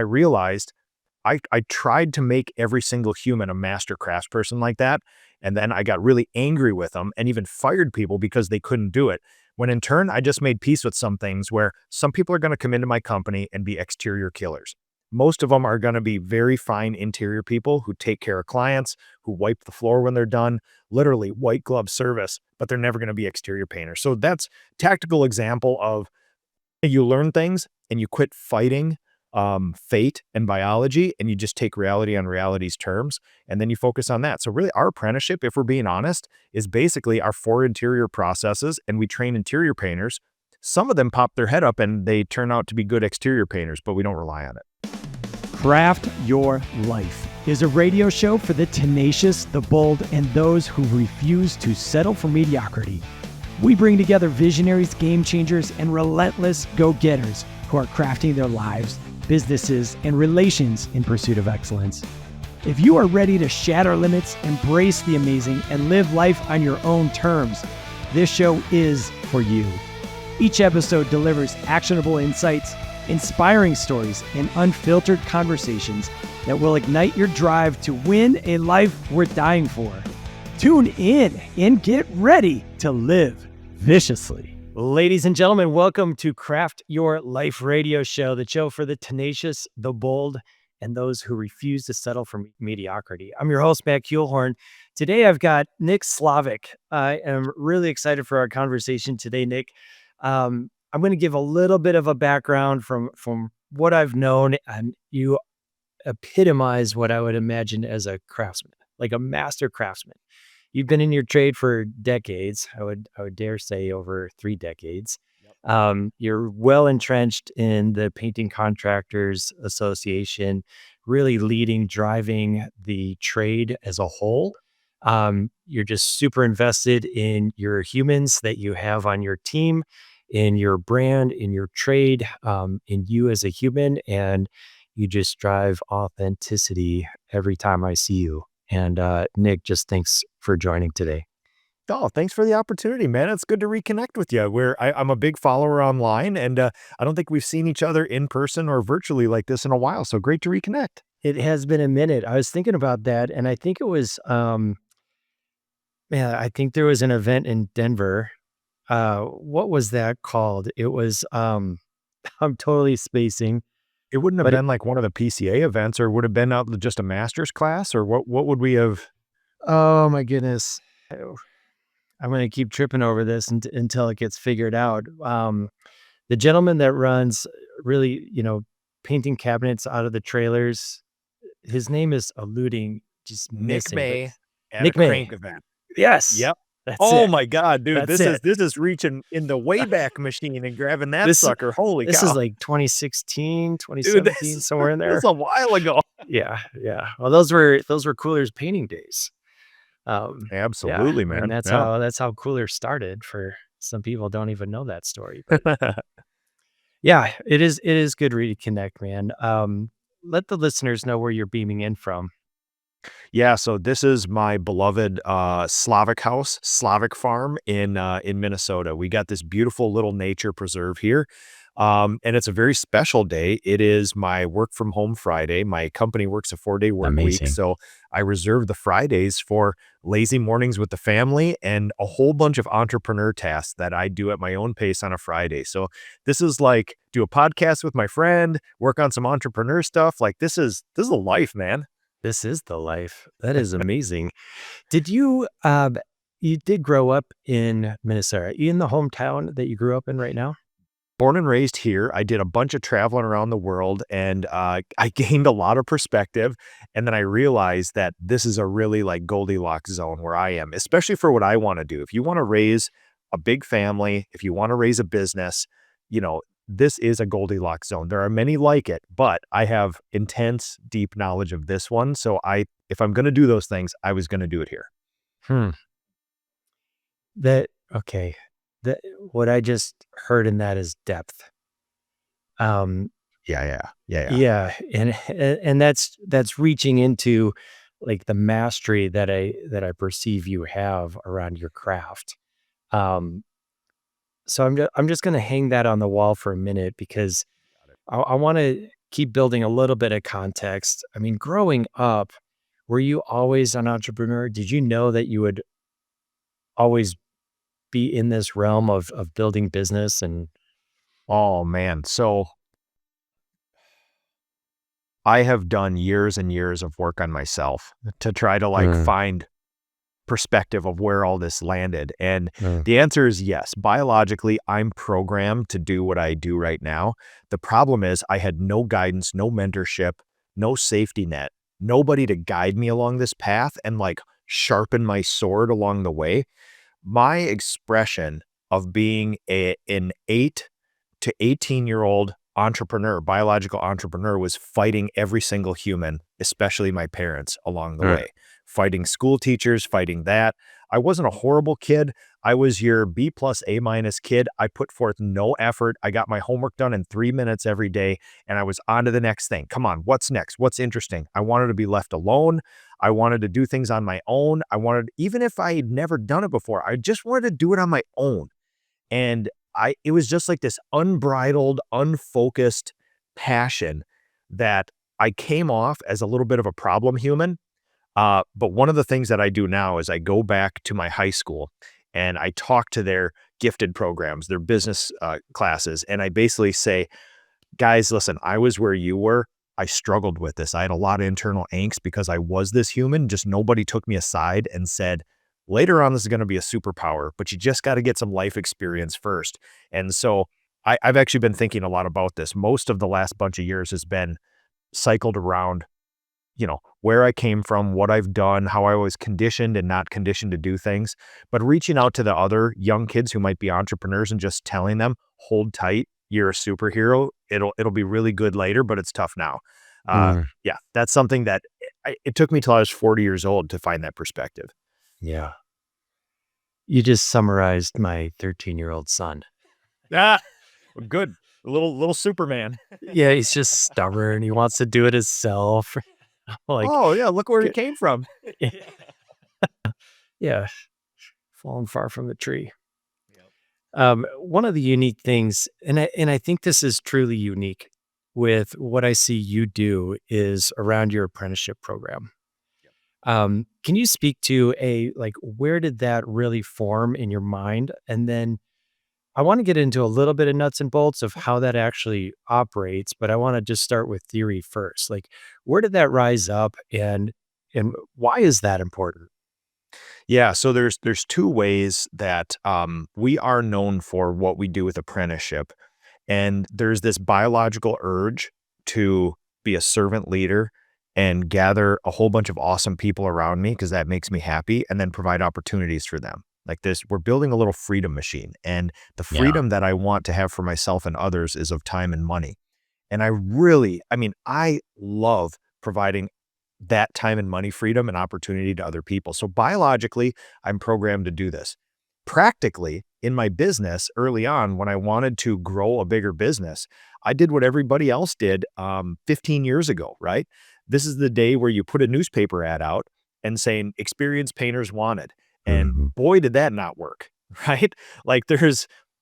I realized I tried to make every single human a master craftsperson like that. And then I got really angry with them and even fired people because they couldn't do it. When in turn, I just made peace with some things where some people are going to come into my company and be exterior killers. Most of them are going to be very fine interior people who take care of clients, who wipe the floor when they're done, literally white glove service, but they're never going to be exterior painters. So that's tactical example of you learn things and you quit fighting fate and biology, and you just take reality on reality's terms, and then you focus on that. So really our apprenticeship, if we're being honest, is basically our 4 interior processes, and we train interior painters. Some of them pop their head up and they turn out to be good exterior painters, but we don't rely on it. Craft Your Life is a radio show for the tenacious, the bold, and those who refuse to settle for mediocrity. We bring together visionaries, game changers, and relentless go-getters who are crafting their lives, businesses, and relations in pursuit of excellence. If you are ready to shatter limits, embrace the amazing, and live life on your own terms, this show is for you. Each episode delivers actionable insights, inspiring stories, and unfiltered conversations that will ignite your drive to win a life worth dying for. Tune in and get ready to live viciously. Ladies and gentlemen, welcome to Craft Your Life radio show, the show for the tenacious, the bold, and those who refuse to settle for mediocrity. I'm your host, Matt Kuehlhorn. Today, I've got Nick Slavik. I am really excited for our conversation today, Nick. I'm going to give a little bit of a background from what I've known, and you epitomize what I would imagine as a craftsman, like a master craftsman. You've been in your trade for decades. I would dare say over 3 decades. Yep. You're well entrenched in the Painting Contractors Association, really leading, driving the trade as a whole. You're just super invested in your humans that you have on your team, in your brand, in your trade, in you as a human, and you just drive authenticity every time I see you. And Nick, just thanks for joining today. Oh, thanks for the opportunity, man. It's good to reconnect with you. I'm a big follower online, and I don't think we've seen each other in person or virtually like this in a while. So great to reconnect. It has been a minute. I was thinking about that, and I think it was, I think there was an event in Denver. What was that called? It was, I'm totally spacing. It wouldn't have been like one of the PCA events, or would have been out just a master's class, or what would we have? Oh my goodness. I'm going to keep tripping over this until it gets figured out. The gentleman that runs really, painting cabinets out of the trailers, his name is eluding, just Nick missing. May at Nick a May. crank event. Yes. Yep. That's Oh it. my God, dude. That's This is reaching in the Wayback Machine and grabbing that sucker. Holy cow. This is like 2016, 2017, Dude, somewhere in there. That's a while ago. Yeah. Well, those were Cooler's painting days. Absolutely, man. And that's how Cooler started. For some people don't even know that story. But yeah, it is good to reconnect, man. Let the listeners know where you're beaming in from. Yeah, so this is my beloved Slavik house, Slavik farm in Minnesota. We got this beautiful little nature preserve here. And it's a very special day. It is my work from home Friday. My company works a 4-day work week. So I reserve the Fridays for lazy mornings with the family and a whole bunch of entrepreneur tasks that I do at my own pace on a Friday. So this is like do a podcast with my friend, work on some entrepreneur stuff. Like this is a life, man. This is the life. That is amazing. Did you, you did grow up in Minnesota? Are you in the hometown that you grew up in right now? Born and raised here. I did a bunch of traveling around the world, and I gained a lot of perspective. And then I realized that this is a really like Goldilocks zone where I am, especially for what I want to do. If you want to raise a big family, if you want to raise a business, this is a Goldilocks zone. There are many like it, but I have intense, deep knowledge of this one. So if I'm going to do those things, I was going to do it here. Okay. What I just heard in that is depth. Yeah. And that's reaching into like the mastery that I perceive you have around your craft. So I'm just going to hang that on the wall for a minute because I want to keep building a little bit of context. I mean, growing up, were you always an entrepreneur? Did you know that you would always be in this realm of building business and Oh man. So I have done years and years of work on myself to try to like Mm, find perspective of where all this landed. And mm, the answer is yes. Biologically, I'm programmed to do what I do right now. The problem is I had no guidance, no mentorship, no safety net, nobody to guide me along this path and like sharpen my sword along the way. My expression of being an 8 to 18-year-old entrepreneur, biological entrepreneur, was fighting every single human, especially my parents, along the mm, way. Fighting school teachers, fighting that. I wasn't a horrible kid. I was your B plus A minus kid. I put forth no effort. I got my homework done in 3 minutes every day, and I was on to the next thing. Come on, what's next? What's interesting? I wanted to be left alone. I wanted to do things on my own. I wanted, even if I had never done it before, I just wanted to do it on my own. And it was just like this unbridled, unfocused passion that I came off as a little bit of a problem human. But one of the things that I do now is I go back to my high school and I talk to their gifted programs, their business classes, and I basically say, guys, listen, I was where you were. I struggled with this. I had a lot of internal angst because I was this human. Just nobody took me aside and said, later on, this is going to be a superpower, but you just got to get some life experience first. And so I've actually been thinking a lot about this. Most of the last bunch of years has been cycled around, where I came from, what I've done, how I was conditioned and not conditioned to do things, but reaching out to the other young kids who might be entrepreneurs and just telling them, hold tight, you're a superhero. It'll be really good later, but it's tough now. mm. Yeah, that's something that it took me till I was 40 years old to find that perspective. Yeah. You just summarized my 13-year-old son. Ah, good. Little Superman. Yeah, he's just stubborn. He wants to do it himself. Like, Oh yeah, look where he g- came from. yeah, falling far from the tree. Yep. One of the unique things, and I think this is truly unique with what I see you do is around your apprenticeship program. Yep. Can you speak to where did that really form in your mind? And then I want to get into a little bit of nuts and bolts of how that actually operates, but I want to just start with theory first. Like, where did that rise up, and why is that important? Yeah, so there's two ways that we are known for what we do with apprenticeship. And there's this biological urge to be a servant leader and gather a whole bunch of awesome people around me because that makes me happy and then provide opportunities for them. Like this, we're building a little freedom machine. And the Yeah. freedom that I want to have for myself and others is of time and money. And I love providing that time and money freedom and opportunity to other people. So biologically, I'm programmed to do this. Practically, in my business early on, when I wanted to grow a bigger business, I did what everybody else did 15 years ago, right? This is the day where you put a newspaper ad out and saying experienced painters wanted. And Mhm. boy, did that not work, right? Like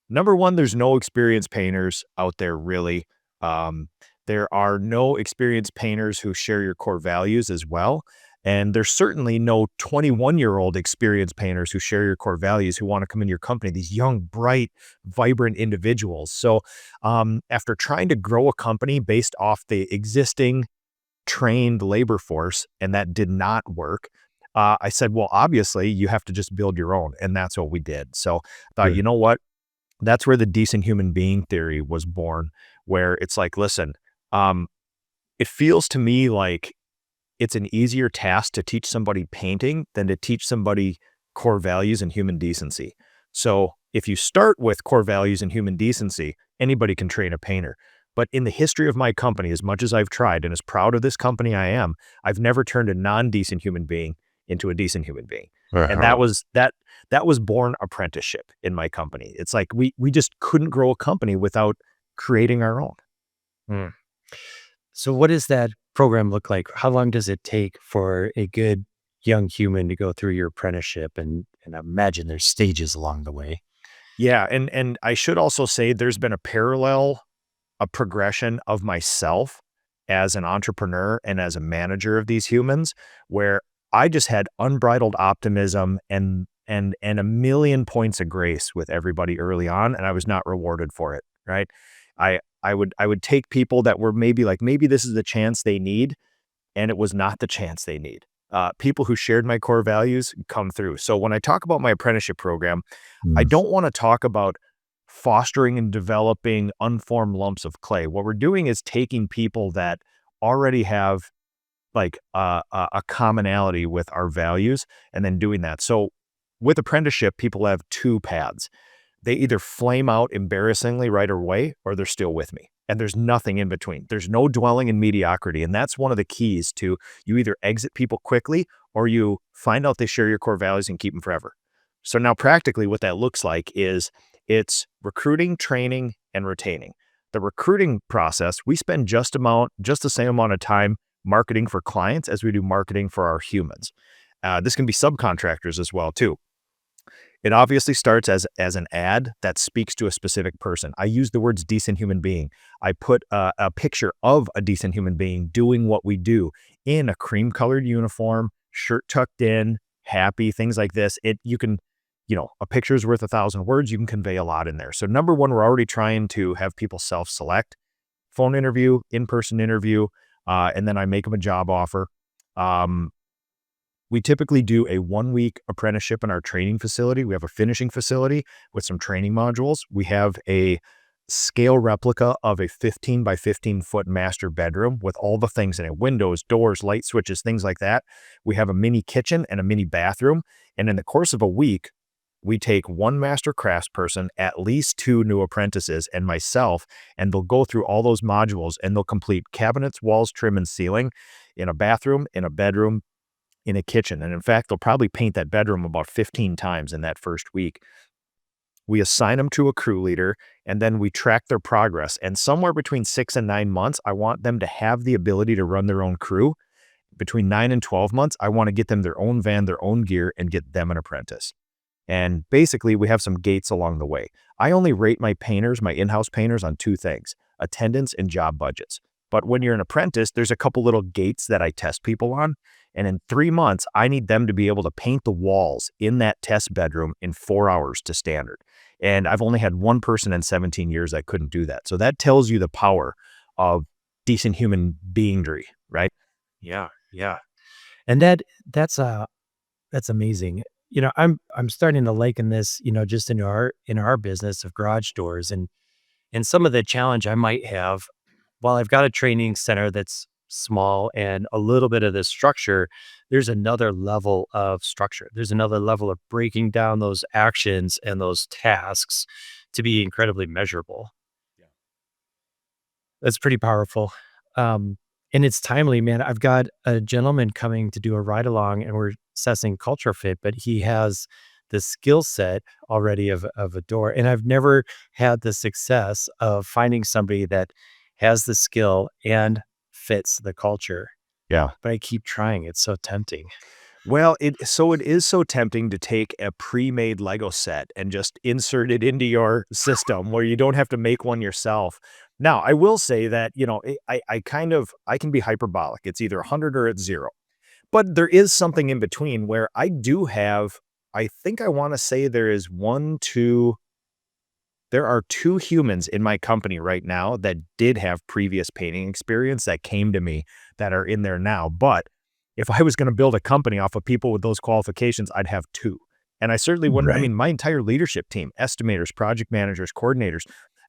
number one, there's no experienced painters out there really. Um, there are no experienced painters who share your core values as well. And there's certainly no 21-year-old experienced painters who share your core values who want to come in your company, these young, bright, vibrant individuals. So, after trying to grow a company based off the existing trained labor force, and that did not work, I said, well, obviously, you have to just build your own. And that's what we did. So, I thought, Sure. you know what? That's where the decent human being theory was born, where it's like, listen, um, it feels to me like it's an easier task to teach somebody painting than to teach somebody core values and human decency. So if you start with core values and human decency, anybody can train a painter. But in the history of my company, as much as I've tried and as proud of this company I am, I've never turned a non-decent human being into a decent human being. And Uh-huh. that was born apprenticeship in my company. It's like we just couldn't grow a company without creating our own. Mm. So what does that program look like? How long does it take for a good young human to go through your apprenticeship? And I imagine there's stages along the way. Yeah, and I should also say there's been a progression of myself as an entrepreneur and as a manager of these humans, where I just had unbridled optimism and a million points of grace with everybody early on, and I was not rewarded for it, right? I would take people that were maybe like, maybe this is the chance they need, and it was not the chance they need. People who shared my core values come through. So when I talk about my apprenticeship program, I Mm. don't want to talk about fostering and developing unformed lumps of clay. What we're doing is taking people that already have like a commonality with our values and then doing that. So with apprenticeship, people have two paths. They either flame out embarrassingly right away or they're still with me. And there's nothing in between. There's no dwelling in mediocrity. And that's one of the keys to you either exit people quickly or you find out they share your core values and keep them forever. So now practically what that looks like is it's recruiting, training, and retaining. The recruiting process, we spend just the same amount of time marketing for clients as we do marketing for our humans. This can be subcontractors as well too. It obviously starts as an ad that speaks to a specific person. I use the words decent human being. I put a picture of a decent human being doing what we do in a cream colored uniform, shirt tucked in, happy, things like this. A picture is worth 1,000 words. You can convey a lot in there. So number one, we're already trying to have people self-select, phone interview, in-person interview, and then I make them a job offer. Um, we typically do a 1-week apprenticeship in our training facility. We have a finishing facility with some training modules. We have a scale replica of a 15 by 15 foot master bedroom with all the things in it, windows, doors, light switches, things like that. We have a mini kitchen and a mini bathroom. And in the course of a week, we take one master craftsperson, at least 2 new apprentices, and myself, and they'll go through all those modules and they'll complete cabinets, walls, trim, and ceiling in a bathroom, in a bedroom, in a kitchen. And in fact, they'll probably paint that bedroom about 15 times in that first week. We assign them to a crew leader and then we track their progress. And somewhere between 6 and 9 months, I want them to have the ability to run their own crew. Between 9 and 12 months, I want to get them their own van, their own gear, and get them an apprentice. And basically, we have some gates along the way. I only rate my painters, my in-house painters, on 2 things: attendance and job budgets. But when you're an apprentice, there's a couple little gates that I test people on. And in 3 months, I need them to be able to paint the walls in that test bedroom in 4 hours to standard. And I've only had one person in 17 years that couldn't do that. So that tells you the power of decent human beingry, right? Yeah, yeah. And that's amazing. I'm starting to liken this, just in our business of garage doors and some of the challenge I might have while I've got a training center that's small and a little bit of the structure, there's another level of structure. There's another level of breaking down those actions and those tasks to be incredibly measurable. Yeah. That's pretty powerful. Um, and it's timely, man. I've got a gentleman coming to do a ride along and we're assessing culture fit, but he has the skill set already of a door. And I've never had the success of finding somebody that has the skill and fits the culture, Yeah. but I keep trying. It's so tempting. Well, it is so tempting to take a pre-made Lego set and just insert it into your system where you don't have to make one yourself. Now, I will say that, I can be hyperbolic. It's either 100 or it's 0. But there is something in between where I think I want to say there are 2 humans in my company right now that did have previous painting experience that came to me that are in there now. But if I was going to build a company off of people with those qualifications, I'd have 2. And I certainly wouldn't. I Right. mean, my entire leadership team, estimators, project managers, coordinators,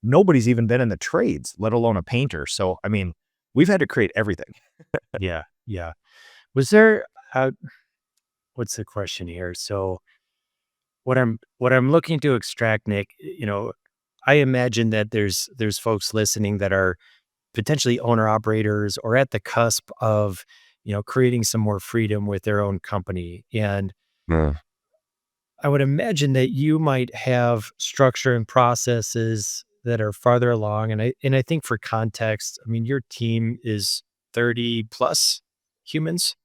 nobody's even been in the trades, let alone a painter. So, I mean, we've had to create everything. Yeah. Yeah. Was there, uh, what's the question here? So what I'm looking to extract, Nick, I imagine that there's folks listening that are potentially owner operators or at the cusp of, creating some more freedom with their own company. And Yeah. I would imagine that you might have structure and processes that are farther along. And I think for context, I mean, your team is 30 plus humans.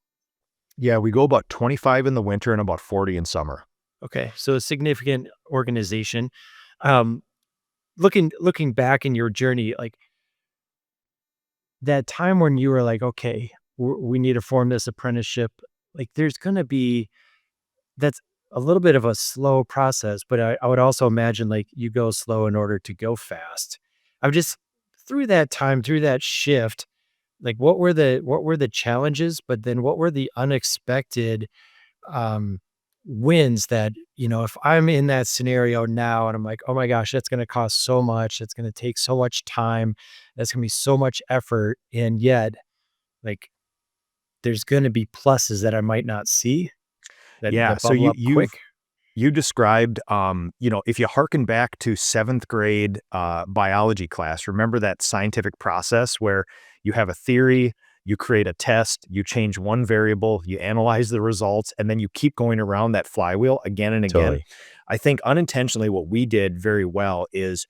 Yeah, we go about 25 in the winter and about 40 in summer. Okay. So a significant organization. Um, looking back in your journey, like that time when you were like, okay, we need to form this apprenticeship, like there's going to be, that's a little bit of a slow process, but I would also imagine like you go slow in order to go fast. I'm just through that time, through that shift, like what were the challenges, but then what were the unexpected um wins that, if I'm in that scenario now and I'm like, oh my gosh, that's going to cost so much, it's going to take so much time, that's going to be so much effort, and yet like there's going to be pluses that I might not see that Yeah, that so bubble up quick. you described, if you harken back to 7th grade biology class, remember that scientific process where you have a theory, you create a test, you change one variable, you analyze the results, and then you keep going around that flywheel again and again. Totally. I think unintentionally, what we did very well is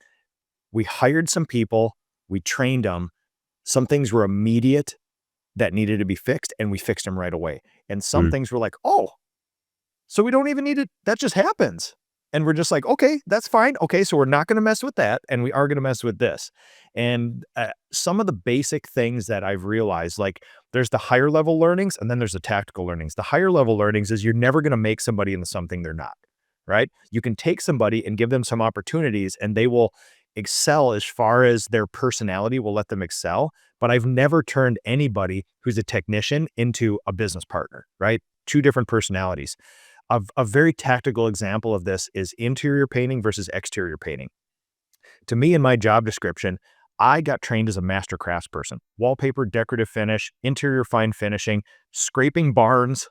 we hired some people, we trained them. Some things were immediate that needed to be fixed, and we fixed them right away. And some Mm. things were like, oh, so we don't even need it. That just happens. And we're just like, okay, that's fine. Okay, so we're not going to mess with that. And we are going to mess with this. And some of the basic things that I've realized, like there's the higher level learnings and then there's the tactical learnings. The higher level learnings is you're never going to make somebody into something they're not, right? You can take somebody and give them some opportunities and they will excel as far as their personality will let them excel. But I've never turned anybody who's a technician into a business partner, right? Two different personalities. A very tactical example of this is interior painting versus exterior painting. To me, in my job description, I got trained as a master craftsperson. Wallpaper, decorative finish, interior fine finishing, scraping barns,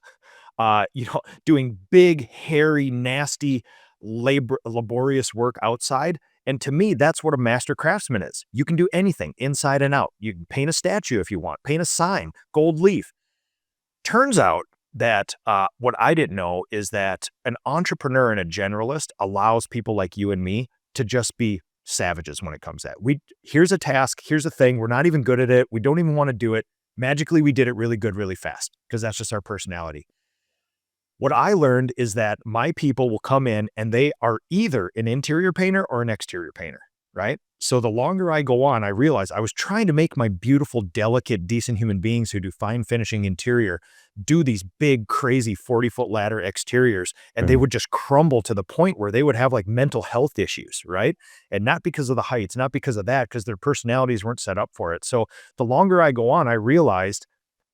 doing big, hairy, nasty, laborious work outside. And to me, that's what a master craftsman is. You can do anything inside and out. You can paint a statue if you want, paint a sign, gold leaf. Turns out that what I didn't know is that an entrepreneur and a generalist allows people like you and me to just be savages when it comes to that. Here's a task, here's a thing, we're not even good at it, we don't even want to do it. Magically, we did it really good, really fast because that's just our personality. What I learned is that my people will come in and they are either an interior painter or an exterior painter, right? So the longer I go on, I realize I was trying to make my beautiful, delicate, decent human beings who do fine finishing interior do these big, crazy 40-foot ladder exteriors, and they Mhm. would just crumble to the point where they would have like mental health issues, right? And not because of the heights, not because of that, because their personalities weren't set up for it. So the longer I go on, I realized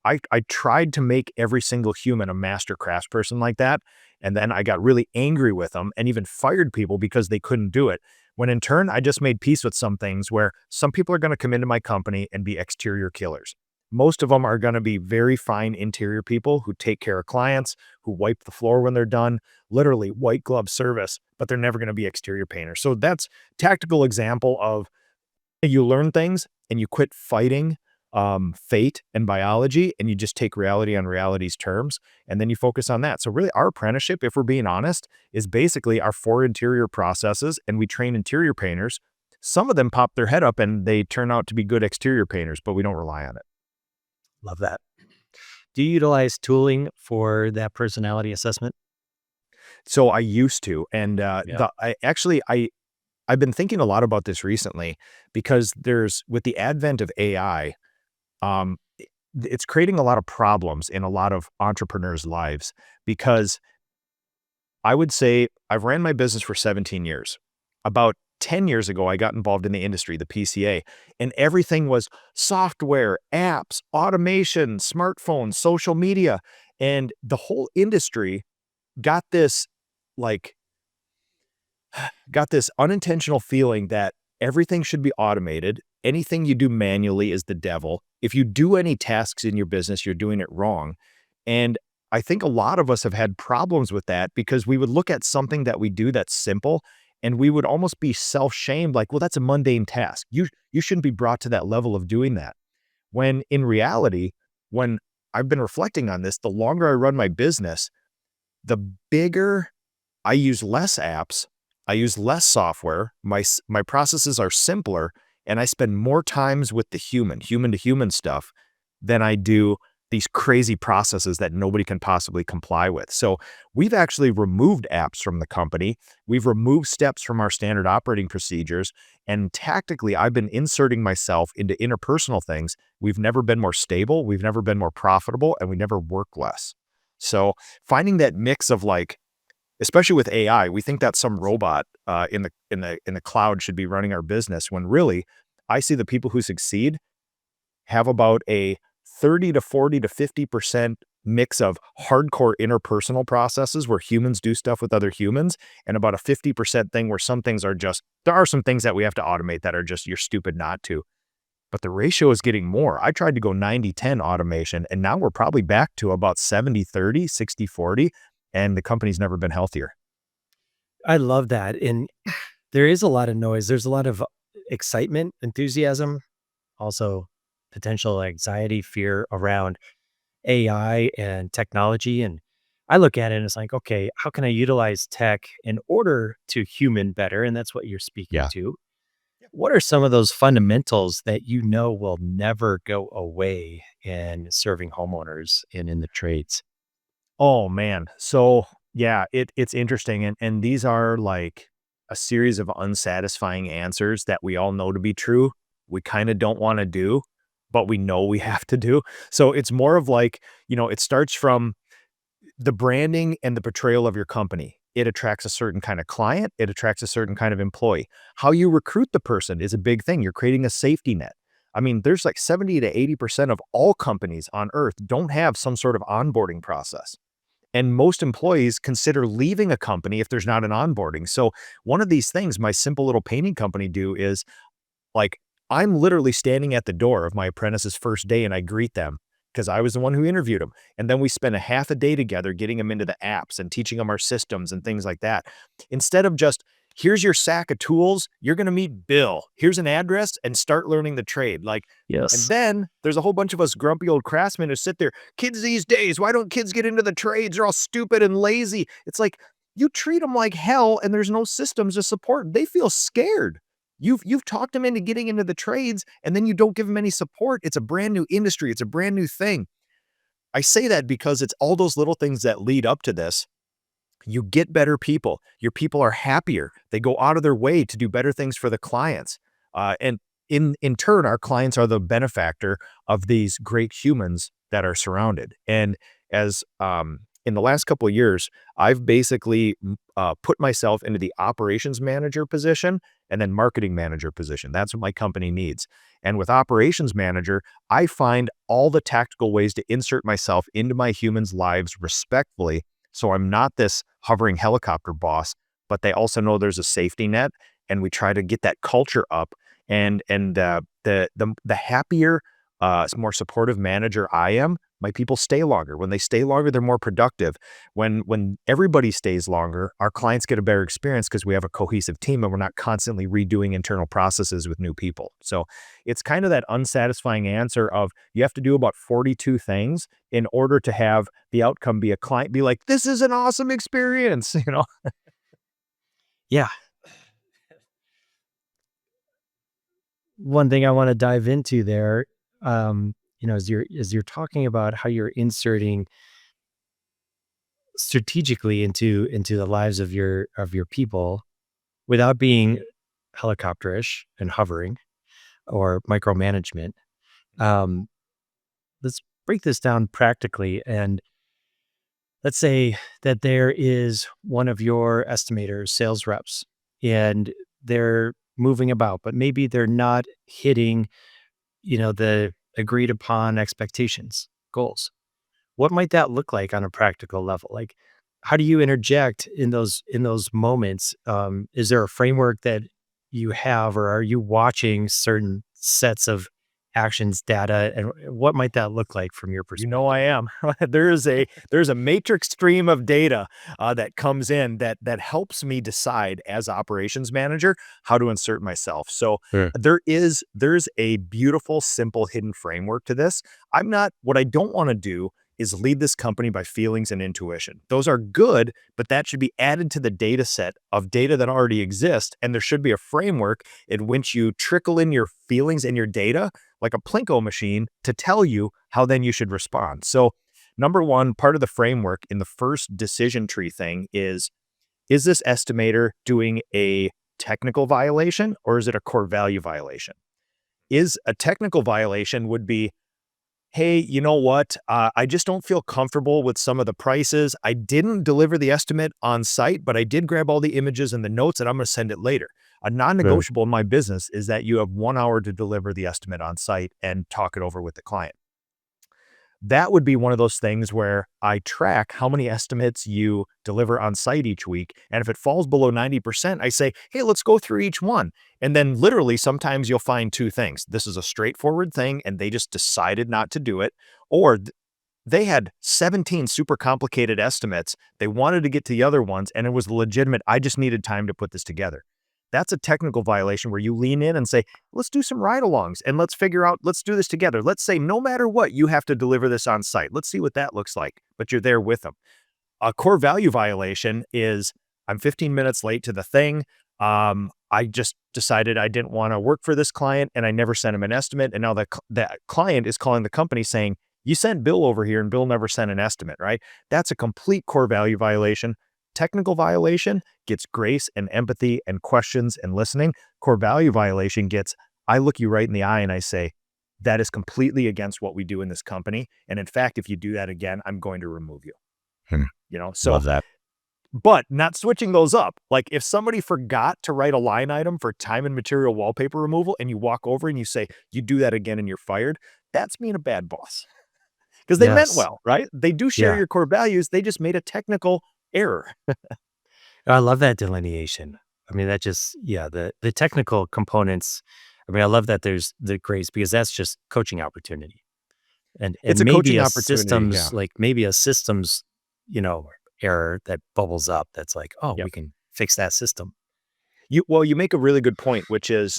I tried to make every single human a master craftsperson like that, and then I got really angry with them and even fired people because they couldn't do it. When in turn, I just made peace with some things where some people are going to come into my company and be exterior killers. Most of them are going to be very fine interior people who take care of clients, who wipe the floor when they're done, literally white glove service, but they're never going to be exterior painters. So that's tactical example of you learn things and you quit fighting fate and biology, and you just take reality on reality's terms, and then you focus on that. So really our apprenticeship, if we're being honest, is basically our 4 interior processes, and we train interior painters. Some of them pop their head up and they turn out to be good exterior painters, but we don't rely on it. Love that. Do you utilize tooling for that personality assessment? So I used to, and Yeah. I've been thinking a lot about this recently because there's with the advent of AI, um, it's creating a lot of problems in a lot of entrepreneurs' lives because I would say I've ran my business for 17 years. About 10 years ago, I got involved in the industry, the PCA, and everything was software, apps, automation, smartphones, social media. And the whole industry got this like got this unintentional feeling that everything should be automated. Anything you do manually is the devil. If you do any tasks in your business, you're doing it wrong. And I think a lot of us have had problems with that because we would look at something that we do that's simple and we would almost be self-shamed like, well, that's a mundane task. You shouldn't be brought to that level of doing that. When in reality, when I've been reflecting on this, the longer I run my business, the bigger I use less apps, I use less software, my processes are simpler, and I spend more times with the human to human stuff than I do these crazy processes that nobody can possibly comply with. So we've actually removed apps from the company. We've removed steps from our standard operating procedures. And tactically, I've been inserting myself into interpersonal things. We've never been more stable. We've never been more profitable, and we never work less. So finding that mix of like, especially with AI, we think that some robot in the cloud should be running our business when really I see the people who succeed have about a 30 to 40 to 50% mix of hardcore interpersonal processes where humans do stuff with other humans, and about a 50% thing where some things are just, there are some things that we have to automate that are just, you're stupid not to. But the ratio is getting more. I tried to go 90-10 automation, and now we're probably back to about 70-30, 60-40, and the company's never been healthier. I love that, and there is a lot of noise. There's a lot of excitement, enthusiasm, also potential anxiety, fear around AI and technology, and I look at it and it's like, "Okay, how can I utilize tech in order to human better?" And that's what you're speaking Yeah. to. What are some of those fundamentals that you know will never go away in serving homeowners and in the trades? Oh man. So yeah, it's interesting. And these are like a series of unsatisfying answers that we all know to be true. We kind of don't want to do, but we know we have to do. So it's more of like, it starts from the branding and the portrayal of your company. It attracts a certain kind of client, it attracts a certain kind of employee. How you recruit the person is a big thing. You're creating a safety net. I mean, there's like 70 to 80% of all companies on earth don't have some sort of onboarding process. And most employees consider leaving a company if there's not an onboarding. So one of these things my simple little painting company do is like, I'm literally standing at the door of my apprentice's first day and I greet them because I was the one who interviewed them. And then we spend a half a day together getting them into the apps and teaching them our systems and things like that. Instead of just, here's your sack of tools, you're going to meet Bill. Here's an address and start learning the trade. Like, and Yes. then there's a whole bunch of us grumpy old craftsmen who sit there. Kids these days, why don't kids get into the trades? They're all stupid and lazy. It's like you treat them like hell and there's no systems to support 'em. They feel scared. You've talked them into getting into the trades and then you don't give them any support. It's a brand new industry. It's a brand new thing. I say that because it's all those little things that lead up to this. You get better people. Your people are happier. They go out of their way to do better things for the clients. And in turn, our clients are the benefactor of these great humans that are surrounded. And as in the last couple of years, I've basically put myself into the operations manager position and then marketing manager position. That's what my company needs. And with operations manager, I find all the tactical ways to insert myself into my humans' lives respectfully. So I'm not this hovering helicopter boss, but they also know there's a safety net, and we try to get that culture up. And the happier, more supportive manager I am, my people stay longer. When they stay longer, they're more productive. When everybody stays longer, our clients get a better experience because we have a cohesive team and we're not constantly redoing internal processes with new people. So it's kind of that unsatisfying answer of you have to do about 42 things in order to have the outcome be a client be like, this is an awesome experience, Yeah. One thing I want to dive into there, as you're talking about how you're inserting strategically into the lives of your people without being helicopterish and hovering or micromanagement. Um, let's break this down practically, and let's say that there is one of your estimators, sales reps, and they're moving about, but maybe they're not hitting, the agreed upon expectations, goals. What might that look like on a practical level? Like, how do you interject in those moments? Is there a framework that you have, or are you watching certain sets of actions, data, and what might that look like from your You know I perspective? am. There's a matrix stream of data that comes in that helps me decide as operations manager how to insert myself. So Sure. there's a beautiful, simple, hidden framework to this. What I don't want to do is lead this company by feelings and intuition. Those are good, but that should be added to the data set of data that already exists. And there should be a framework in which you trickle in your feelings and your data like a Plinko machine to tell you how then you should respond. So number one, part of the framework in the first decision tree thing is this estimator doing a technical violation or is it a core value violation? Is a technical violation would be, hey, you know what? I just don't feel comfortable with some of the prices. I didn't deliver the estimate on site, but I did grab all the images and the notes and I'm going to send it later. A Right. non-negotiable in my business is that you have 1 hour to deliver the estimate on site and talk it over with the client. That would be one of those things where I track how many estimates you deliver on site each week. And if it falls below 90%, I say, hey, let's go through each one. And then literally sometimes you'll find two things. This is a straightforward thing and they just decided not to do it. Or they had 17 super complicated estimates. They wanted to get to the other ones and it was legitimate. I just needed time to put this together. That's a technical violation where you lean in and say, let's do some ride-alongs and let's figure out, let's do this together. Let's say no matter what, you have to deliver this on site. Let's see what that looks like, but you're there with them. A core value violation is I'm 15 minutes late to the thing. I just decided I didn't want to work for this client and I never sent him an estimate. And now that client is calling the company saying, you sent Bill over here and Bill never sent an estimate, right? That's a complete core value violation. Technical violation gets grace and empathy and questions and listening. Core value violation gets, I look you right in the eye and I say, that is completely against what we do in this company. And in fact, if you do that again, I'm going to remove you. Hmm. So, Love that. but not switching those up. Like if somebody forgot to write a line item for time and material wallpaper removal and you walk over and you say, you do that again and you're fired, that's being a bad boss. Because they meant Yes. well, right? They do share Yeah. your core values. They just made a technical error. I love that delineation. I mean, that just, yeah, the technical components. I mean, I love that there's the grace because that's just coaching opportunity. It's And a maybe coaching a opportunity. Yeah. systems, like maybe a systems, you know, error that bubbles up that's like, oh, Yep. we can fix that system. You make a really good point, which is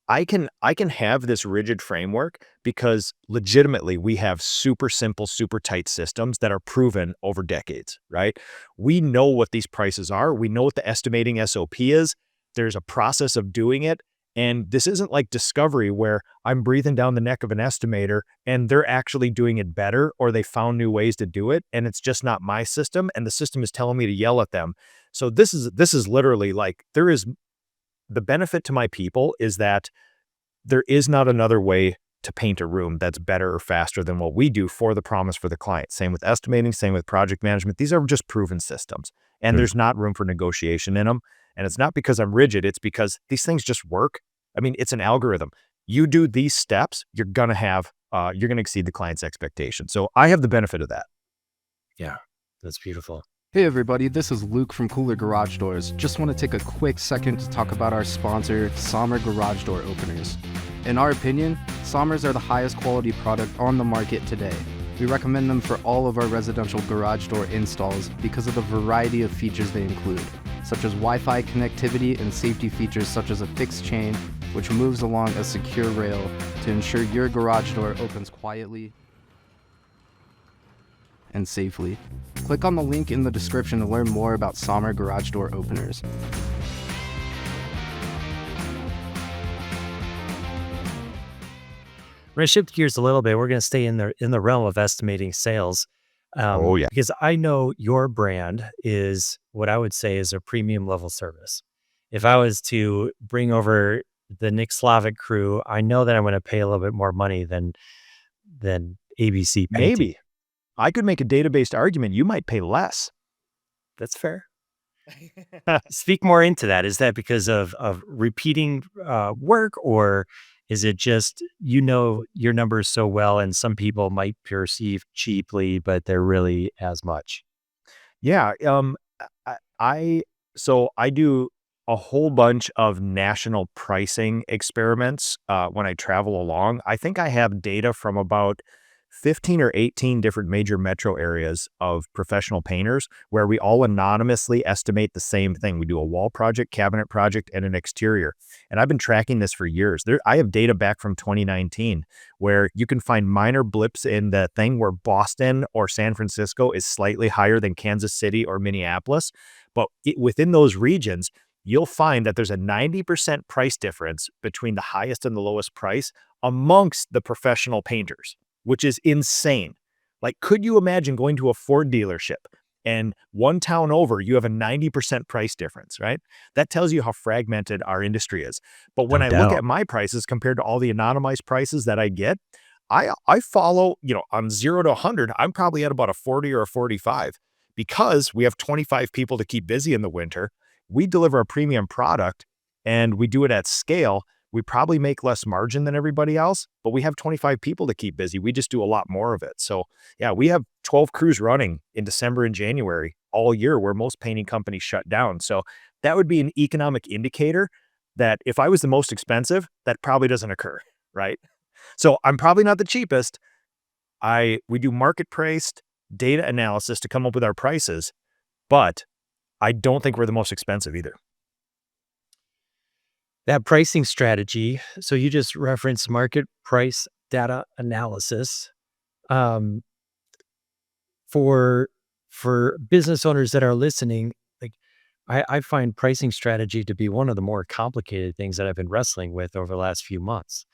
I can have this rigid framework because legitimately we have super simple, super tight systems that are proven over decades, right? We know what these prices are. We know what the estimating SOP is. There's a process of doing it. And this isn't like discovery where I'm breathing down the neck of an estimator and they're actually doing it better or they found new ways to do it. And it's just not my system. And the system is telling me to yell at them. So this is literally like the benefit to my people is that there is not another way to paint a room that's better or faster than what we do for the promise for the client. Same with estimating, same with project management. These are just proven systems and Hmm. there's not room for negotiation in them. And it's not because I'm rigid. It's because these things just work. I mean, it's an algorithm. You do these steps, you're going to exceed the client's expectation. So I have the benefit of that. Yeah, that's beautiful. Hey everybody, this is Luke from Cooler Garage Doors. Just want to take a quick second to talk about our sponsor, Sommer Garage Door Openers. In our opinion, Sommers are the highest quality product on the market today. We recommend them for all of our residential garage door installs because of the variety of features they include, such as Wi-Fi connectivity and safety features such as a fixed chain, which moves along a secure rail to ensure your garage door opens quietly and safely. Click on the link in the description to learn more about Sommer Garage Door Openers. We're going to shift gears a little bit. We're going to stay in the realm of estimating sales. Oh, yeah. Because I know your brand is what I would say is a premium level service. If I was to bring over the Nick Slavik crew, I know that I'm going to pay a little bit more money than ABC painting. Maybe I could make a data-based argument. You might pay less. That's fair. Speak more into that. Is that because of repeating work, or is it just your numbers so well, and some people might perceive cheaply, but they're really as much? Yeah. I do a whole bunch of national pricing experiments when I travel along. I think I have data from about 15 or 18 different major metro areas of professional painters where we all anonymously estimate the same thing. We do a wall project, cabinet project, and an exterior. And I've been tracking this for years. I have data back from 2019 where you can find minor blips in the thing where Boston or San Francisco is slightly higher than Kansas City or Minneapolis. But within those regions, you'll find that there's a 90% price difference between the highest and the lowest price amongst the professional painters, which is insane. Like, could you imagine going to a Ford dealership and one town over, you have a 90% price difference, right? That tells you how fragmented our industry is. But when No I look doubt. at my prices compared to all the anonymized prices that I get, I follow, on 0 to 100, I'm probably at about a 40 or a 45 because we have 25 people to keep busy in the winter. We deliver a premium product and we do it at scale. We probably make less margin than everybody else, but we have 25 people to keep busy. We just do a lot more of it. So yeah, we have 12 crews running in December and January all year where most painting companies shut down. So that would be an economic indicator that if I was the most expensive, that probably doesn't occur, right? So I'm probably not the cheapest. We do market priced data analysis to come up with our prices, but I don't think we're the most expensive either. That pricing strategy, so you just referenced market price data analysis. Um, for business owners that are listening, like I find pricing strategy to be one of the more complicated things that I've been wrestling with over the last few months.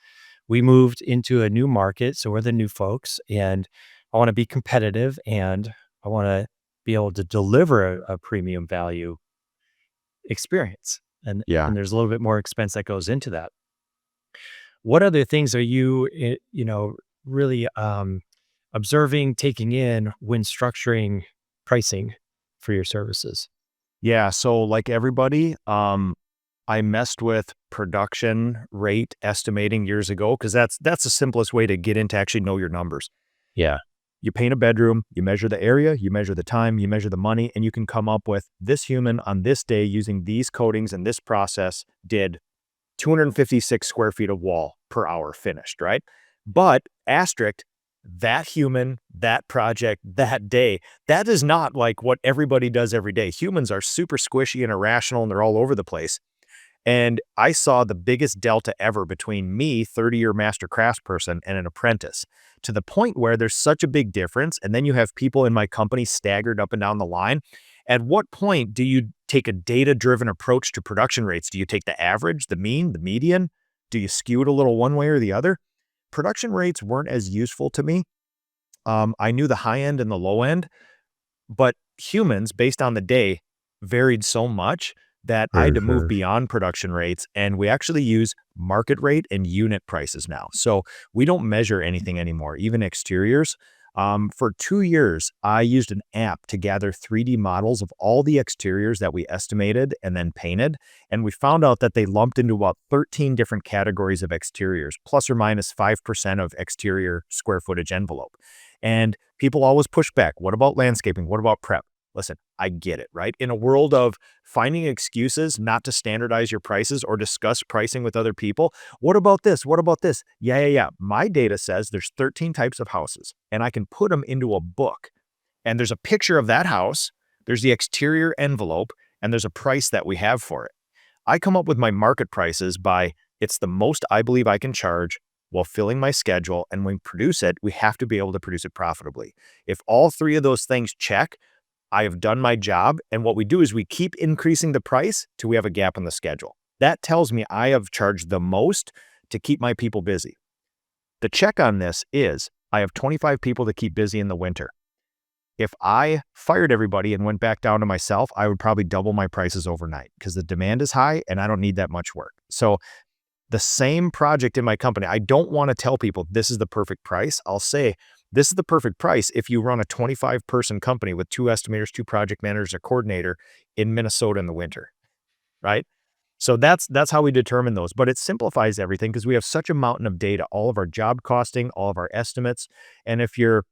We moved into a new market, so we're the new folks, and I want to be competitive and I want to be able to deliver a premium value experience. Yeah. And there's a little bit more expense that goes into that. What other things are you, really observing, taking in when structuring pricing for your services? Yeah. So like everybody, I messed with production rate estimating years ago because that's the simplest way to get in to actually know your numbers. Yeah. You paint a bedroom, you measure the area, you measure the time, you measure the money, and you can come up with this human on this day using these coatings and this process did 256 square feet of wall per hour finished, right? But asterisk, that human, that project, that day, that is not like what everybody does every day. Humans are super squishy and irrational and they're all over the place. And I saw the biggest delta ever between me, 30-year master craftsperson, and an apprentice, to the point where there's such a big difference. And then you have people in my company staggered up and down the line. At what point do you take a data-driven approach to production rates? Do you take the average, the mean, the median? Do you skew it a little one way or the other? Production rates weren't as useful to me. I knew the high end and the low end, but humans, based on the day, varied so much that I had to move beyond production rates, and we actually use market rate and unit prices now. So we don't measure anything anymore, even exteriors. For 2 years, I used an app to gather 3D models of all the exteriors that we estimated and then painted. And we found out that they lumped into about 13 different categories of exteriors, plus or minus 5% of exterior square footage envelope. And people always push back. What about landscaping? What about prep? Listen, I get it, right? In a world of finding excuses not to standardize your prices or discuss pricing with other people, what about this? What about this? Yeah. My data says there's 13 types of houses, and I can put them into a book. And there's a picture of that house, there's the exterior envelope, and there's a price that we have for it. I come up with my market prices by it's the most I believe I can charge while filling my schedule. And when we produce it, we have to be able to produce it profitably. If all three of those things check, I have done my job. And what we do is we keep increasing the price till we have a gap in the schedule. That tells me I have charged the most to keep my people busy. The check on this is I have 25 people to keep busy in the winter. If I fired everybody and went back down to myself, I would probably double my prices overnight because the demand is high and I don't need that much work. So the same project in my company, I don't want to tell people this is the perfect price. I'll say, this is the perfect price if you run a 25-person company with 2 estimators, 2 project managers, a coordinator in Minnesota in the winter, right? So that's how we determine those. But it simplifies everything because we have such a mountain of data, all of our job costing, all of our estimates. And if you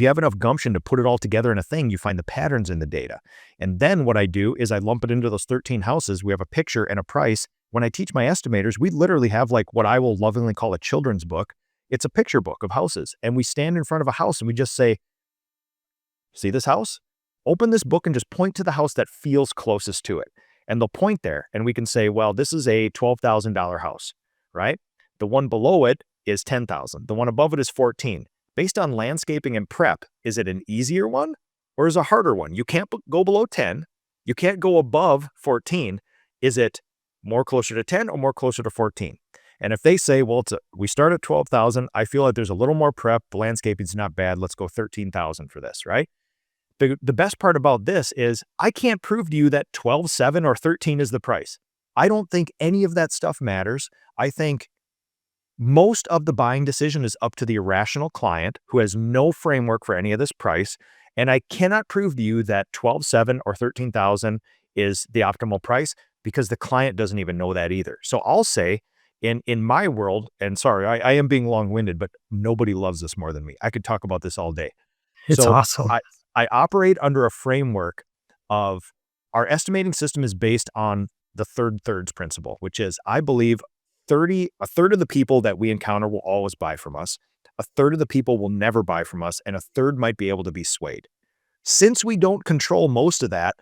have enough gumption to put it all together in a thing, you find the patterns in the data. And then what I do is I lump it into those 13 houses. We have a picture and a price. When I teach my estimators, we literally have like what I will lovingly call a children's book. It's a picture book of houses. And we stand in front of a house and we just say, see this house? Open this book and just point to the house that feels closest to it. And they'll point there and we can say, well, this is a $12,000 house, right? The one below it is $10,000. The one above it is $14,000. Based on landscaping and prep, is it an easier one or is it a harder one? You can't go below 10. You can't go above 14. Is it more closer to 10 or more closer to 14? And if they say, well, we start at 12,000, I feel like there's a little more prep. The landscaping's not bad. Let's go 13,000 for this, right? The best part about this is I can't prove to you that 12.7 or 13 is the price. I don't think any of that stuff matters. I think most of the buying decision is up to the irrational client who has no framework for any of this price. And I cannot prove to you that 12.7 or 13,000 is the optimal price because the client doesn't even know that either. So I'll say in my world, and sorry, I am being long-winded, but nobody loves this more than me. I could talk about this all day. It's So awesome. I operate under a framework of our estimating system is based on the thirds principle, which is I believe a third of the people that we encounter will always buy from us. A third of the people will never buy from us, and a third might be able to be swayed. Since we don't control most of that,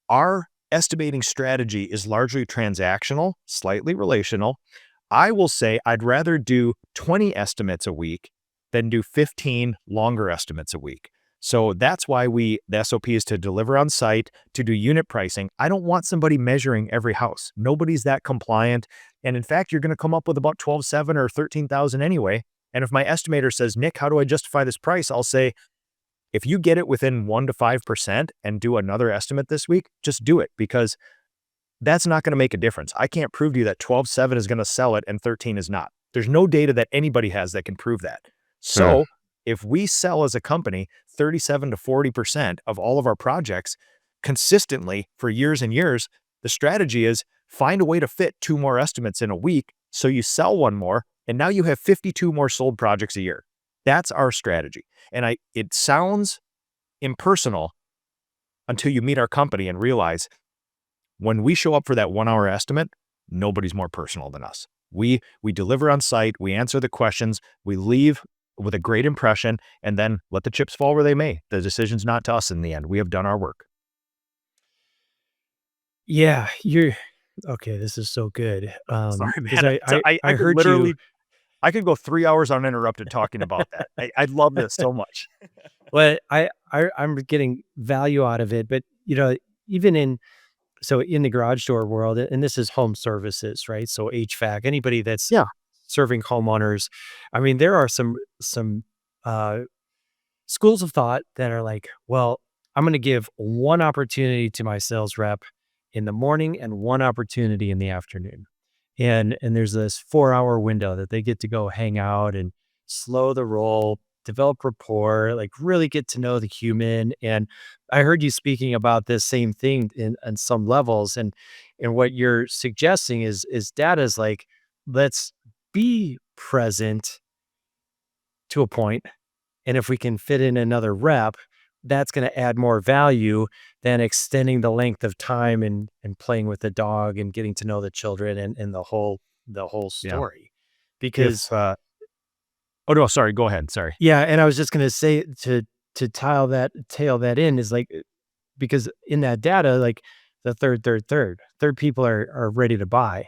our estimating strategy is largely transactional, slightly relational. I will say I'd rather do 20 estimates a week than do 15 longer estimates a week. So that's why the SOP is to deliver on site, to do unit pricing. I don't want somebody measuring every house. Nobody's that compliant. And in fact, you're going to come up with about 12.7 or 13,000 anyway. And if my estimator says, Nick, how do I justify this price? I'll say, if you get it within 1 to 5% and do another estimate this week, just do it because that's not going to make a difference. I can't prove to you that 12.7 is going to sell it and 13 is not. There's no data that anybody has that can prove that. So if we sell as a company 37 to 40% of all of our projects consistently for years and years, the strategy is find a way to fit 2 more estimates in a week so you sell 1 more, and now you have 52 more sold projects a year. That's our strategy. And it sounds impersonal until you meet our company and realize when we show up for that 1-hour estimate, nobody's more personal than us. We deliver on site, we answer the questions, we leave with a great impression, and then let the chips fall where they may. The decision's not to us in the end. We have done our work. Yeah, okay. This is so good. Sorry, Because man. I I could heard literally, you. I could go 3 hours uninterrupted talking about that. I love this so much. Well, I'm getting value out of it, but even in the garage door world, and this is home services, right? So HVAC, anybody that's Yeah. serving homeowners. I mean, there are some uh, schools of thought that are like, well, I'm going to give one opportunity to my sales rep in the morning and one opportunity in the afternoon. And there's this 4-hour window that they get to go hang out and slow the roll, develop rapport, like really get to know the human. And I heard you speaking about this same thing in some levels. And what you're suggesting is data is like, let's be present to a point. And if we can fit in another rep, that's going to add more value than extending the length of time and playing with the dog and getting to know the children and the whole Yeah. story. Because Oh no, sorry. Go ahead. Sorry. yeah, and I was just going to say to tail that in is like, because in that data, like the third people are ready to buy.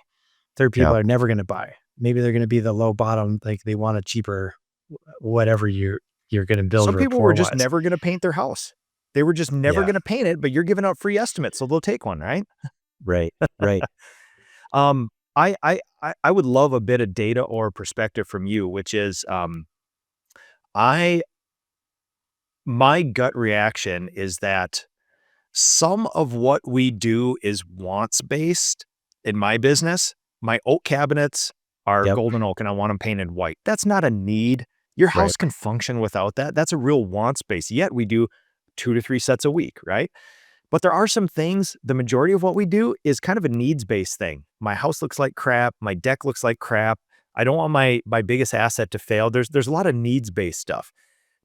Third people Yeah. are never going to buy. Maybe they're going to be the low bottom, like they want a cheaper, whatever you're going to build Some people were rapport just wise. never going to paint their house. They were just never Yeah. going to paint it, but you're giving out free estimates, so they'll take one, right? Right. Um, I would love a bit of data or perspective from you, which is, my gut reaction is that some of what we do is wants based in my business. My oak cabinets are Yep. golden oak and I want them painted white. That's not a need. Your Right. house can function without that. That's a real wants base. Yet we do 2 to 3 sets a week, right? But there are some things, the majority of what we do is kind of a needs-based thing. My house looks like crap. My deck looks like crap. I don't want my biggest asset to fail. There's a lot of needs-based stuff.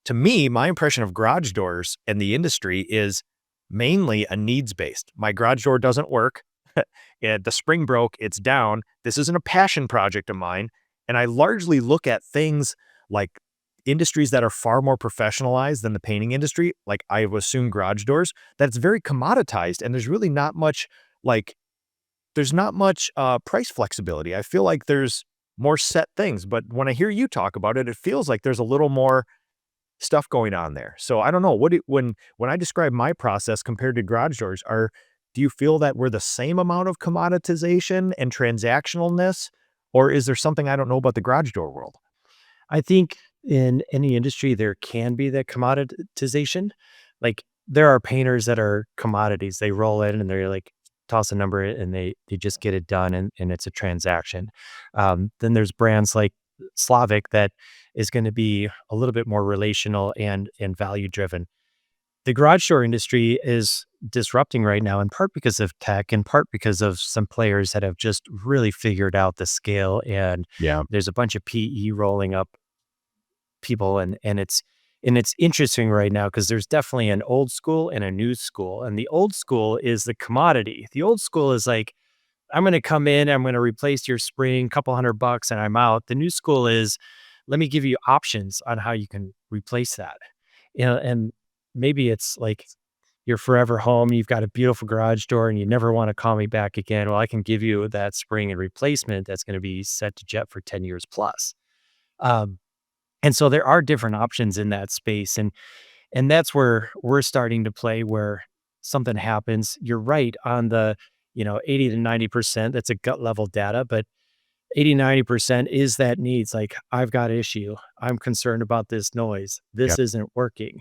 To me, my impression of garage doors and the industry is mainly a needs-based. My garage door doesn't work. The spring broke, it's down. This isn't a passion project of mine. And I largely look at things like industries that are far more professionalized than the painting industry, like I would assume garage doors, that's very commoditized and there's really not much price flexibility. I feel like there's more set things, but when I hear you talk about it, it feels like there's a little more stuff going on there. So I don't know when I describe my process compared to garage doors, do you feel that we're the same amount of commoditization and transactionalness, or is there something I don't know about the garage door world? I think in any industry there can be the commoditization. Like there are painters that are commodities. They roll in and they're like toss a number and they just get it done and it's a transaction. Then there's brands like Slavik that is going to be a little bit more relational and value driven. The garage door industry is disrupting right now in part because of tech, in part because of some players that have just really figured out the scale, and Yeah. there's a bunch of PE rolling up people, and it's interesting right now because there's definitely an old school and a new school. And the old school is the commodity. The old school is like, I'm going to come in, I'm going to replace your spring, couple $100 and I'm out. The new school is, let me give you options on how you can replace that. And maybe it's like you're forever home, you've got a beautiful garage door and you never want to call me back again. Well, I can give you that spring and replacement that's going to be set to jet for 10 years plus. Um, and so there are different options in that space. And that's where we're starting to play, where something happens. You're right on the, 80 to 90%, that's a gut level data, but 80, 90% is that needs like, I've got issue. I'm concerned about this noise. This Yep. isn't working.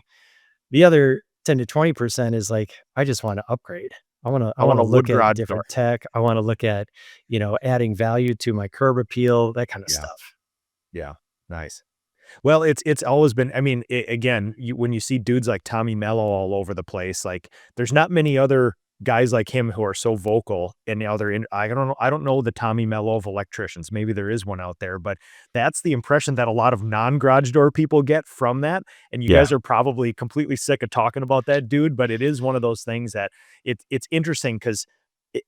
The other 10 to 20% is like, I just want to upgrade. I want I want to a wood look at garage door. different tech. I want to look at, adding value to my curb appeal, that kind of Yeah. stuff. Yeah. Nice. Well, it's always been, I mean, again, when you see dudes like Tommy Mello all over the place, like there's not many other guys like him who are so vocal in the other, I don't know the Tommy Mello of electricians. Maybe there is one out there, but that's the impression that a lot of non-garage door people get from that. And you Yeah. guys are probably completely sick of talking about that dude, but it is one of those things that it's interesting because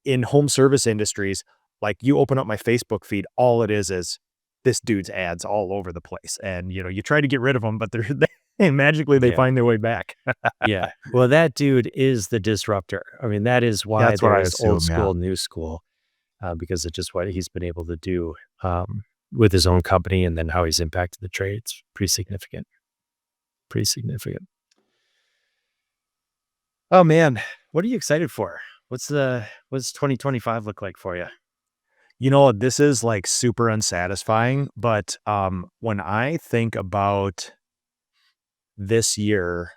in home service industries, like you open up my Facebook feed, all it is this dude's ads all over the place. And, you try to get rid of them, but they magically they Yeah. find their way back. Yeah. Well, that dude is the disruptor. I mean, that is why That's what I there's old assume, yeah. school, new school, because of just what he's been able to do with his own company and then how he's impacted the trade. It's pretty significant. Pretty significant. Oh man, what are you excited for? What's 2025 look like for you? This is like super unsatisfying, but when I think about this year,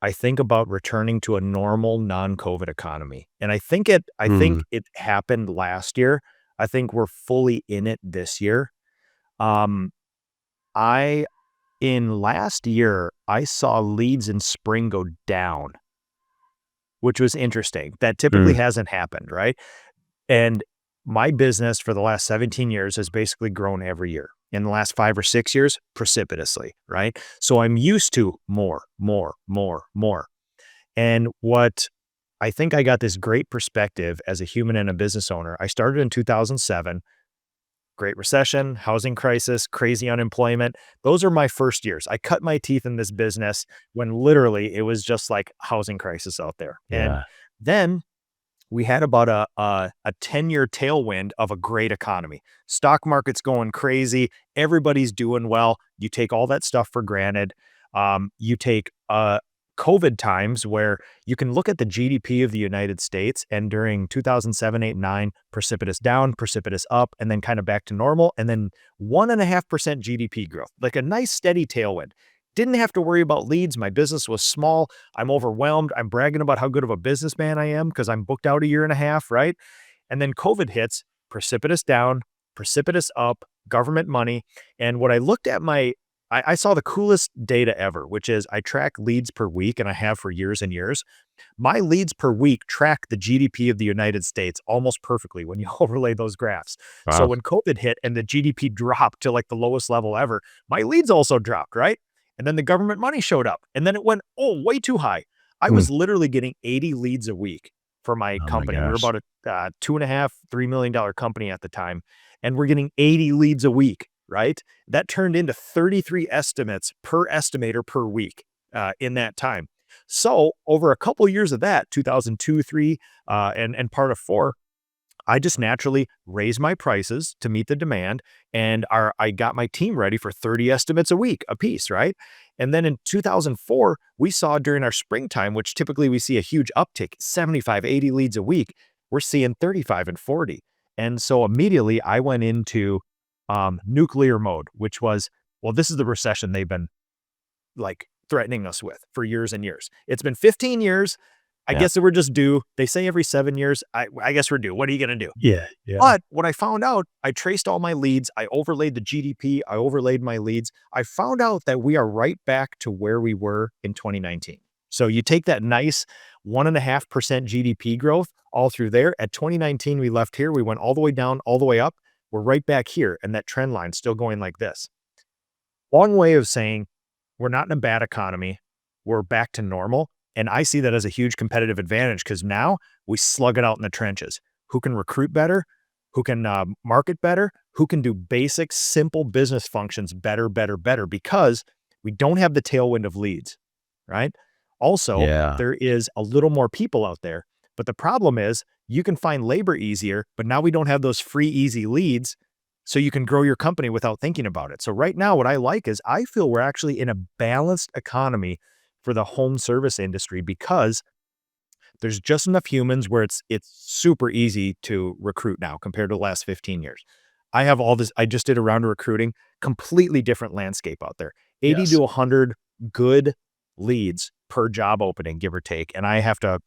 I think about returning to a normal non-COVID economy. And I think it happened last year. I think we're fully in it this year. Um, I in last year, I saw leads in spring go down, which was interesting. That typically hasn't happened, right? And my business for the last 17 years has basically grown every year. In the last 5 or 6 years, precipitously, right? So I'm used to more, more, more, more. And what I think I got this great perspective as a human and a business owner. I started in 2007, Great Recession, housing crisis, crazy unemployment. Those are my first years. I cut my teeth in this business when literally it was just like housing crisis out there. And Yeah. then we had about a 10-year tailwind of a great economy. Stock market's going crazy. Everybody's doing well. You take all that stuff for granted. You take COVID times where you can look at the GDP of the United States, and during 2007, 8, 9, precipitous down, precipitous up, and then kind of back to normal, and then 1.5% GDP growth, like a nice steady tailwind. Didn't have to worry about leads. My business was small. I'm overwhelmed. I'm bragging about how good of a businessman I am because I'm booked out a year and a half, right? And then COVID hits, precipitous down, precipitous up, government money. And what I looked at I saw the coolest data ever, which is I track leads per week, and I have for years and years. My leads per week track the GDP of the United States almost perfectly when you overlay those graphs. So Wow. when COVID hit and the GDP dropped to like the lowest level ever, my leads also dropped, right? And then the government money showed up, and then it went, way too high. I was literally getting 80 leads a week for my Oh my company. We were gosh. about a $2.5–3 million company at the time, and we're getting 80 leads a week, right? That turned into 33 estimates per estimator per week in that time. So over a couple years of that, 2002, 3, and part of 4, I just naturally raised my prices to meet the demand, and I got my team ready for 30 estimates a week a piece, right? And then in 2004, we saw during our springtime, which typically we see a huge uptick, 75, 80 leads a week. We're seeing 35 and 40. And so immediately I went into nuclear mode, which was, well, this is the recession they've been like threatening us with for years and years. It's been 15 years. I guess that we're just due. They say every 7 years. I guess we're due. What are you going to do? Yeah. But what I found out, I traced all my leads. I overlaid the GDP. I overlaid my leads. I found out that we are right back to where we were in 2019. So you take that nice 1.5% GDP growth all through there. At 2019, we left here. We went all the way down, all the way up. We're right back here. And that trend line still going like this. Long way of saying we're not in a bad economy. We're back to normal. And I see that as a huge competitive advantage because now we slug it out in the trenches. Who can recruit better? Who can market better? Who can do basic, simple business functions better, because we don't have the tailwind of leads, right? Also, there is a little more people out there. But the problem is you can find labor easier, but now we don't have those free, easy leads. So you can grow your company without thinking about it. So right now, what I like is I feel we're actually in a balanced economy for the home service industry because there's just enough humans where it's super easy to recruit now compared to the last 15 years. I have all this. I just did a round of recruiting, completely different landscape out there. 80 to 100 good leads per job opening, give or take. And I have to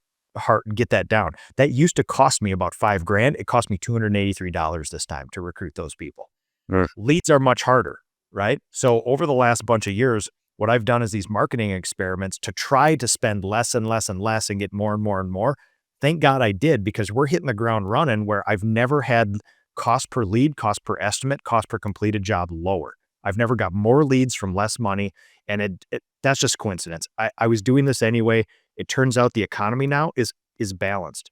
get that down. That used to cost me about $5,000. It cost me $283 this time to recruit those people. Leads are much harder, right? So over the last bunch of years, what I've done is these marketing experiments to try to spend less and less and less and get more and more and more. Thank God I did, because we're hitting the ground running where I've never had cost per lead, cost per estimate, cost per completed job lower. I've never got more leads from less money. And that's just coincidence. I was doing this anyway. It turns out the economy now is balanced.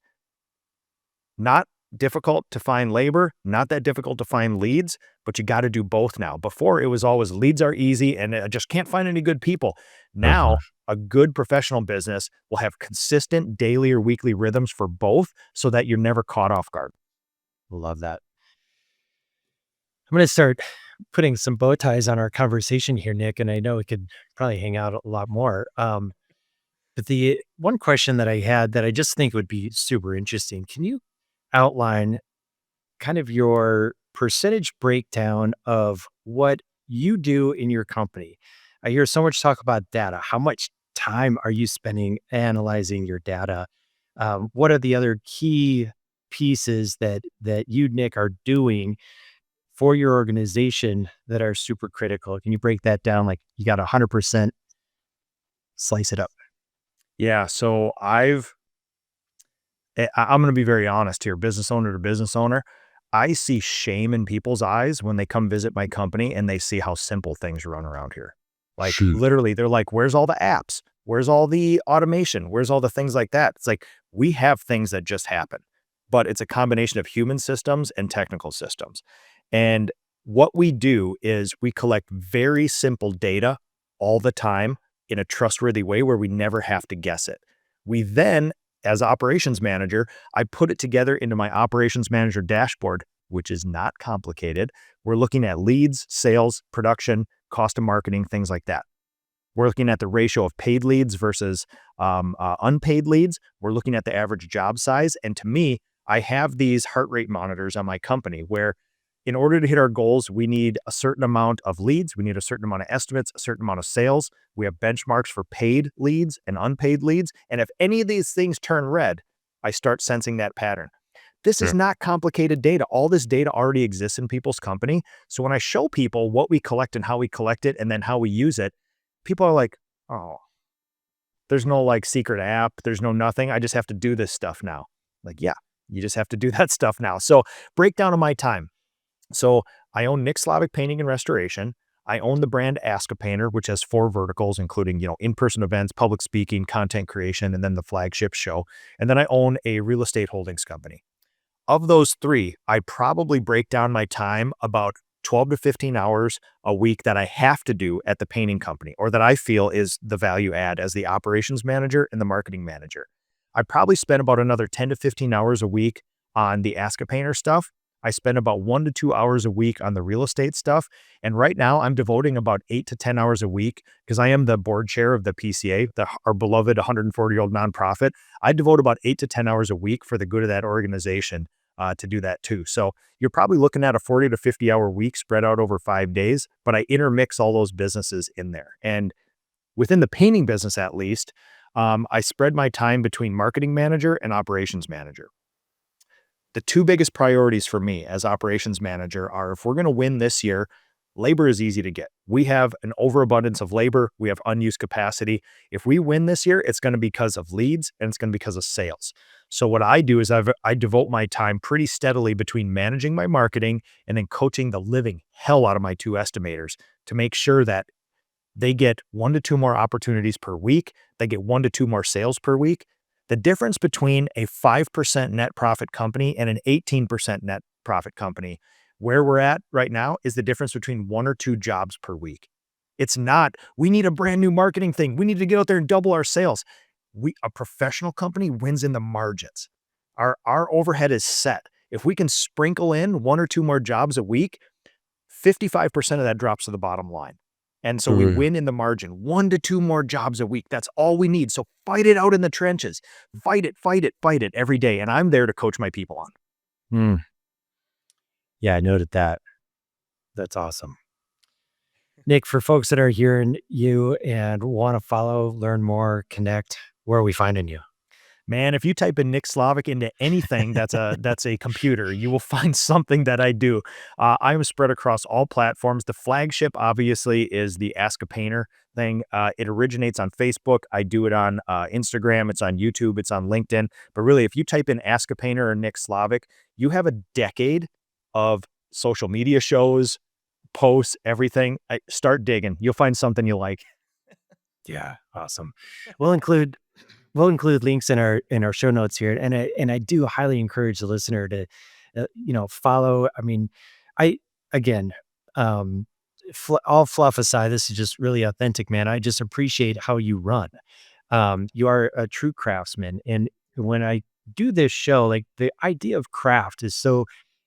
Not difficult to find labor, not that difficult to find leads, but you got to do both now. Before it was always leads are easy and I just can't find any good people. Now, a good professional business will have consistent daily or weekly rhythms for both so that you're never caught off guard. Love that. I'm going to start putting some bow ties on our conversation here, Nick, and I know we could probably hang out a lot more. But the one question that I had that I just think would be super interesting, can you outline kind of your percentage breakdown of what you do in your company? I hear so much talk about data. How much time are you spending analyzing your data? What are the other key pieces that you, Nick, are doing for your organization that are super critical? Can you break that down? Like you got 100%, slice it up. Yeah. So I'm going to be very honest here, business owner to business owner. I see shame in people's eyes when they come visit my company and they see how simple things run around here. Like literally, they're like, where's all the apps? Where's all the automation? Where's all the things like that? It's like, we have things that just happen, but it's a combination of human systems and technical systems. And what we do is we collect very simple data all the time in a trustworthy way where we never have to guess it. We then, as operations manager, I put it together into my operations manager dashboard, which is not complicated. We're looking at leads, sales, production, cost of marketing, things like that. We're looking at the ratio of paid leads versus unpaid leads. We're looking at the average job size. And to me, I have these heart rate monitors on my company where in order to hit our goals, we need a certain amount of leads. We need a certain amount of estimates, a certain amount of sales. We have benchmarks for paid leads and unpaid leads. And if any of these things turn red, I start sensing that pattern. This is not complicated data. All this data already exists in people's company. So when I show people what we collect and how we collect it and then how we use it, people are like, oh, there's no like secret app. There's no nothing. I just have to do this stuff now. Like, yeah, you just have to do that stuff now. So breakdown of my time. So I own Nick Slavik Painting and Restoration. I own the brand Ask a Painter, which has 4 verticals, including, in-person events, public speaking, content creation, and then the flagship show. And then I own a real estate holdings company. Of those 3, I probably break down my time about 12 to 15 hours a week that I have to do at the painting company, or that I feel is the value add as the operations manager and the marketing manager. I probably spend about another 10 to 15 hours a week on the Ask a Painter stuff. I spend about 1 to 2 hours a week on the real estate stuff. And right now I'm devoting about 8 to 10 hours a week because I am the board chair of the PCA, our beloved 140-year-old nonprofit. I devote about 8 to 10 hours a week for the good of that organization to do that too. So you're probably looking at a 40 to 50 hour week spread out over 5 days, but I intermix all those businesses in there. And within the painting business, at least, I spread my time between marketing manager and operations manager. The two biggest priorities for me as operations manager are, if we're going to win this year, labor is easy to get. We have an overabundance of labor. We have unused capacity. If we win this year, it's going to be because of leads and it's going to be because of sales. So what I do is I devote my time pretty steadily between managing my marketing and then coaching the living hell out of my two estimators to make sure that they get 1 to 2 more opportunities per week. They get 1 to 2 more sales per week. The difference between a 5% net profit company and an 18% net profit company, where we're at right now, is the difference between 1 or 2 jobs per week. It's not, we need a brand new marketing thing. We need to get out there and double our sales. A professional company wins in the margins. Our overhead is set. If we can sprinkle in 1 or 2 more jobs a week, 55% of that drops to the bottom line. And so we win in the margin. 1 to 2 more jobs a week. That's all we need. So fight it out in the trenches. Fight it every day. And I'm there to coach my people on. Yeah, I noted that. That's awesome. Nick, for folks that are hearing you and want to follow, learn more, connect, where are we finding you? Man, if you type in Nick Slavik into anything that's a computer, you will find something that I do. I am spread across all platforms. The flagship, obviously, is the Ask a Painter thing. It originates on Facebook. I do it on Instagram. It's on YouTube. It's on LinkedIn. But really, if you type in Ask a Painter or Nick Slavik, you have a decade of social media shows, posts, everything. Start digging. You'll find something you like. Yeah, awesome. We'll include links in our show notes here, and I do highly encourage the listener to follow. I mean, all fluff aside, this is just really authentic, man. I just appreciate how you run. You are a true craftsman, and when I do this show, like, the idea of craft is so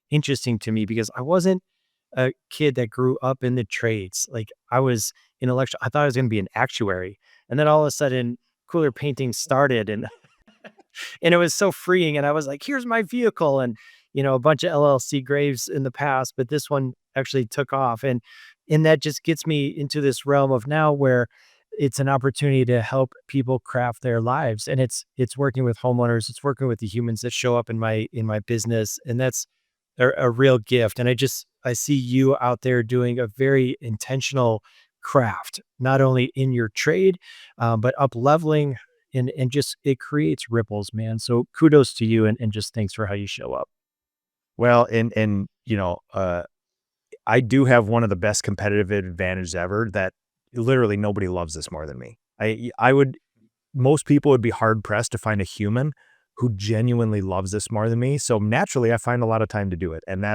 interesting to me because I wasn't a kid that grew up in the trades. Like, I was intellectual. I thought I was going to be an actuary, and then all of a sudden, Cooler Painting started, and it was so freeing. And I was like, here's my vehicle, and a bunch of LLC graves in the past, but this one actually took off, and that just gets me into this realm of now where it's an opportunity to help people craft their lives, and it's working with homeowners, it's working with the humans that show up in my business, and that's a real gift. And I see you out there doing a very intentional craft, not only in your trade, but up leveling, and just, it creates ripples, man. So kudos to you, and just thanks for how you show up. Well, I do have one of the best competitive advantages ever, that literally nobody loves this more than me. Most people would be hard pressed to find a human who genuinely loves this more than me. So naturally, I find a lot of time to do it. And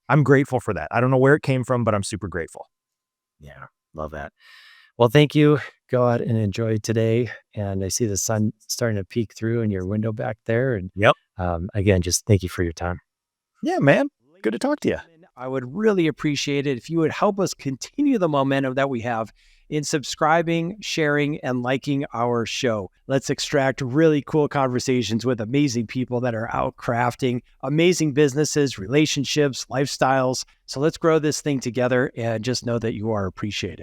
I'm grateful for that. I don't know where it came from, but I'm super grateful. Yeah, love that. Well, thank you. Go out and enjoy today. And I see the sun starting to peek through in your window back there. And yep. Again, just thank you for your time. Yeah, man. Good to talk to you. I would really appreciate it if you would help us continue the momentum that we have in subscribing, sharing, and liking our show. Let's extract really cool conversations with amazing people that are out crafting amazing businesses, relationships, lifestyles. So let's grow this thing together, and just know that you are appreciated.